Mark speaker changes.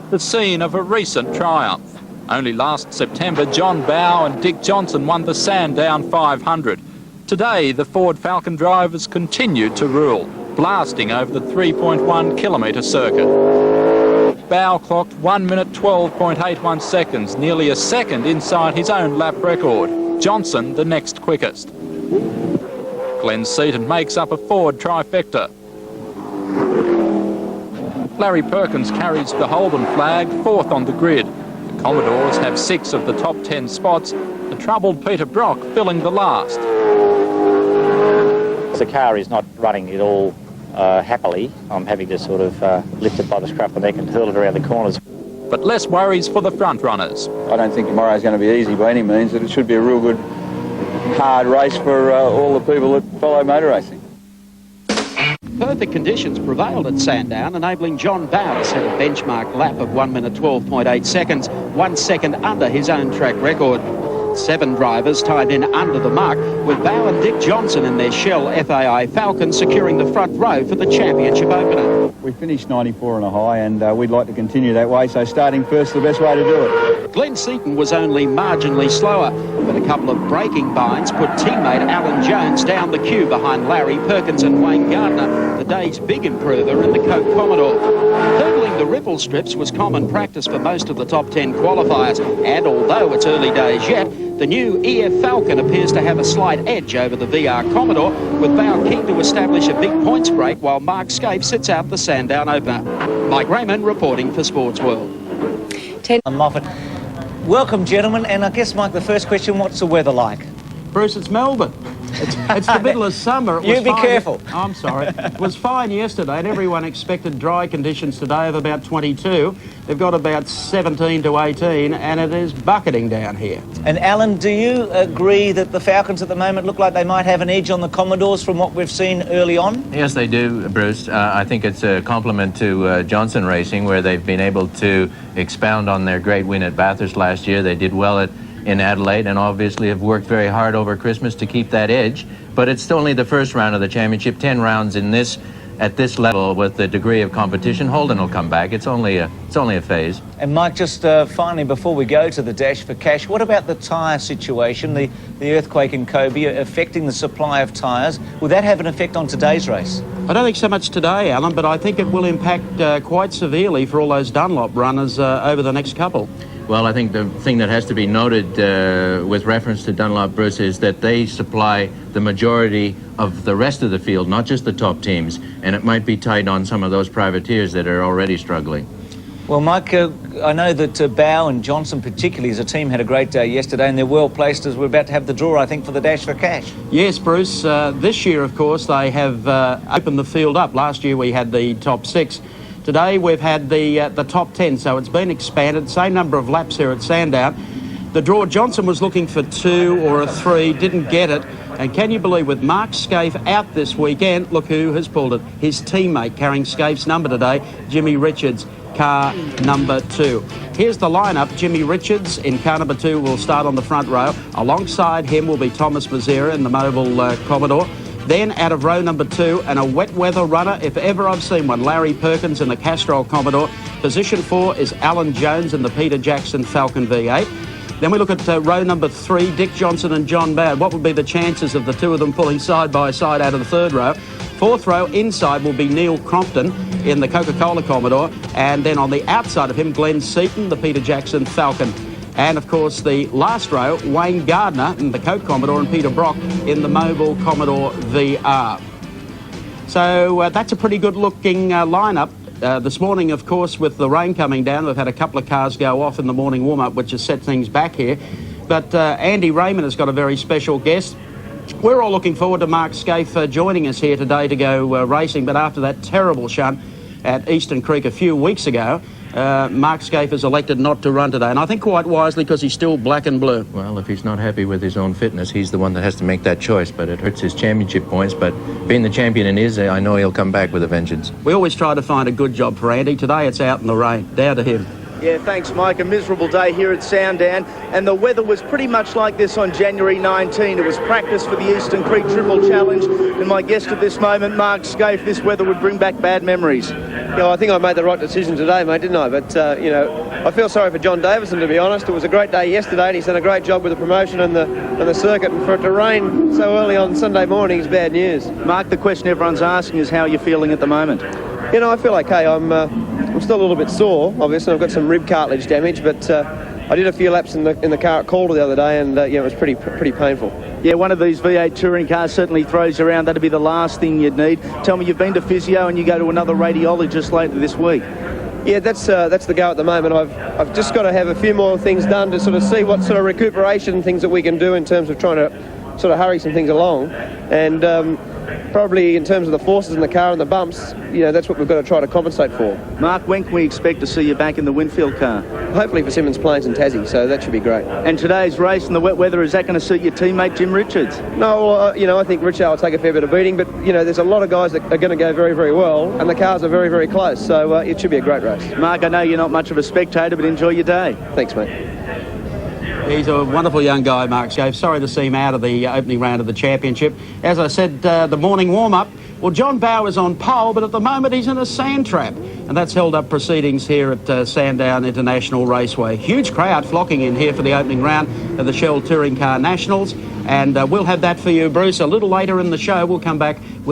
Speaker 1: the scene of a recent triumph. Only last September, John Bowe and Dick Johnson won the Sandown 500. Today, the Ford Falcon drivers continued to rule, blasting over the 3.1 kilometre circuit. Bowe clocked 1 minute 12.81 seconds, nearly a second inside his own lap record. Johnson the next quickest. Glenn Seaton makes up a Ford trifecta. Larry Perkins carries the Holden flag, fourth on the grid. The Commodores have 6 of the top 10 spots, the troubled Peter Brock filling the last.
Speaker 2: The car is not running at all happily. I'm having to sort of lift it by the scruff of the neck and hurl it around the corners.
Speaker 1: But less worries for the front runners.
Speaker 3: I don't think tomorrow's going to be easy by any means, but it should be a real good, hard race for all the people that follow motor racing.
Speaker 4: Perfect conditions prevailed at Sandown, enabling John Bowe to set a benchmark lap of 1 minute 12.8 seconds, 1 second under his own track record. 7 drivers tied in under the mark, with Bowe and Dick Johnson in their Shell FAI Falcon securing the front row for the championship opener.
Speaker 3: We finished 94 on a high, and we'd like to continue that way, so starting first is the best way to do it.
Speaker 4: Glenn Seaton was only marginally slower, but a couple of braking binds put teammate Alan Jones down the queue behind Larry Perkins and Wayne Gardner, the day's big improver in the Coke Commodore. Hurdling the ripple strips was common practice for most of the top 10 qualifiers, and although it's early days yet, the new EF Falcon appears to have a slight edge over the VR Commodore, with Bowe keen to establish a big points break while Mark Scaife sits out the Sandown opener. Mike Raymond reporting for SportsWorld.
Speaker 5: Moffat. Welcome, gentlemen, and I guess, Mike, the first question, what's the weather like?
Speaker 4: Bruce, it's Melbourne. It's the middle of summer.
Speaker 5: You be careful.
Speaker 4: Oh, I'm sorry. It was fine yesterday, and everyone expected dry conditions today of about 22. They've got about 17 to 18, and it is bucketing down here.
Speaker 5: And Alan, do you agree that the Falcons at the moment look like they might have an edge on the Commodores from what we've seen early on?
Speaker 6: Yes, they do, Bruce. I think it's a compliment to Johnson Racing, where they've been able to expound on their great win at Bathurst last year. They did well in Adelaide, and obviously have worked very hard over Christmas to keep that edge. But it's still only the first round of the championship. 10 rounds at this level with the degree of competition. Holden will come back. It's only a phase.
Speaker 5: And Mike, just finally, before we go to the Dash for Cash, what about the tyre situation, the earthquake in Kobe affecting the supply of tyres? Will that have an effect on today's race?
Speaker 4: I don't think so much today, Alan, but I think it will impact quite severely for all those Dunlop runners over the next couple.
Speaker 6: Well, I think the thing that has to be noted with reference to Dunlop, Bruce, is that they supply the majority of the rest of the field, not just the top teams, and it might be tight on some of those privateers that are already struggling.
Speaker 5: Well, Mike, I know that Bowe and Johnson particularly as a team had a great day yesterday, and they're well placed as we're about to have the draw, I think, for the Dash for Cash.
Speaker 4: Yes, Bruce. This year, of course, they have opened the field up. Last year we had the top 6. Today we've had the top 10, so it's been expanded. Same number of laps here at Sandown. The draw, Johnson was looking for 2 or a 3, didn't get it. And can you believe, with Mark Scaife out this weekend, look who has pulled it. His teammate carrying Scaife's number today, Jimmy Richards, car number 2. Here's the lineup. Jimmy Richards in car number 2 will start on the front row. Alongside him will be Thomas Mazzera in the Mobile Commodore. Then out of row number 2, and a wet weather runner, if ever I've seen one, Larry Perkins in the Castrol Commodore. Position 4 is Alan Jones in the Peter Jackson Falcon V8. Then we look at row number 3, Dick Johnson and John Bowe. What would be the chances of the two of them pulling side by side out of the third row? Fourth row inside will be Neil Crompton in the Coca-Cola Commodore. And then on the outside of him, Glenn Seaton, the Peter Jackson Falcon. And, of course, the last row, Wayne Gardner in the Coke Commodore and Peter Brock in the Mobile Commodore VR. So that's a pretty good-looking lineup. This morning, of course, with the rain coming down, we've had a couple of cars go off in the morning warm-up, which has set things back here. But Andy Raymond has got a very special guest. We're all looking forward to Mark Scaife joining us here today to go racing. But after that terrible shunt at Eastern Creek a few weeks ago, Mark Scaife has elected not to run today, and I think quite wisely, because he's still black and blue.
Speaker 6: Well, if he's not happy with his own fitness, he's the one that has to make that choice, but it hurts his championship points. But being the champion in his, I know he'll come back with a vengeance.
Speaker 4: We always try to find a good job for Andy. Today it's out in the rain. Down to him.
Speaker 7: Yeah, thanks, Mike. A miserable day here at Sandown, and the weather was pretty much like this on January 19. It was practice for the Eastern Creek Triple Challenge, and my guest at this moment, Mark Scaife, this weather would bring back bad memories.
Speaker 8: Yeah, I think I made the right decision today, mate, didn't I? But, you know, I feel sorry for John Davison, to be honest. It was a great day yesterday, and he's done a great job with the promotion and the circuit, and for it to rain so early on Sunday morning is bad news.
Speaker 7: Mark, the question everyone's asking is how you're feeling at the moment.
Speaker 8: You know, I feel okay. I'm still a little bit sore. Obviously, I've got some rib cartilage damage, but I did a few laps in the car at Calder the other day, and yeah, it was pretty painful.
Speaker 7: Yeah, one of these V8 touring cars certainly throws you around. That'd be the last thing you'd need. Tell me, you've been to physio and you go to another radiologist later this week.
Speaker 8: Yeah, that's the go at the moment. I've just got to have a few more things done to sort of see what sort of recuperation things that we can do in terms of trying to sort of hurry some things along, and probably in terms of the forces in the car and the bumps, you know, that's what we've got to try to compensate for.
Speaker 7: Mark, when can we expect to see you back in the Winfield car?
Speaker 8: Hopefully for Simmons Plains and Tassie, so that should be great.
Speaker 7: And today's race in the wet weather, is that going to suit your teammate Jim Richards?
Speaker 8: No, well, you know, I think Richard will take a fair bit of beating, but, you know, there's a lot of guys that are going to go very, very well, and the cars are very, very close, so it should be a great race.
Speaker 7: Mark, I know you're not much of a spectator, but enjoy your day.
Speaker 8: Thanks, mate.
Speaker 4: He's a wonderful young guy, Mark Scaife. Sorry to see him out of the opening round of the championship. As I said, the morning warm-up, well, John Bowe is on pole, but at the moment he's in a sand trap. And that's held up proceedings here at Sandown International Raceway. Huge crowd flocking in here for the opening round of the Shell Touring Car Nationals. And we'll have that for you, Bruce, a little later in the show. We'll come back with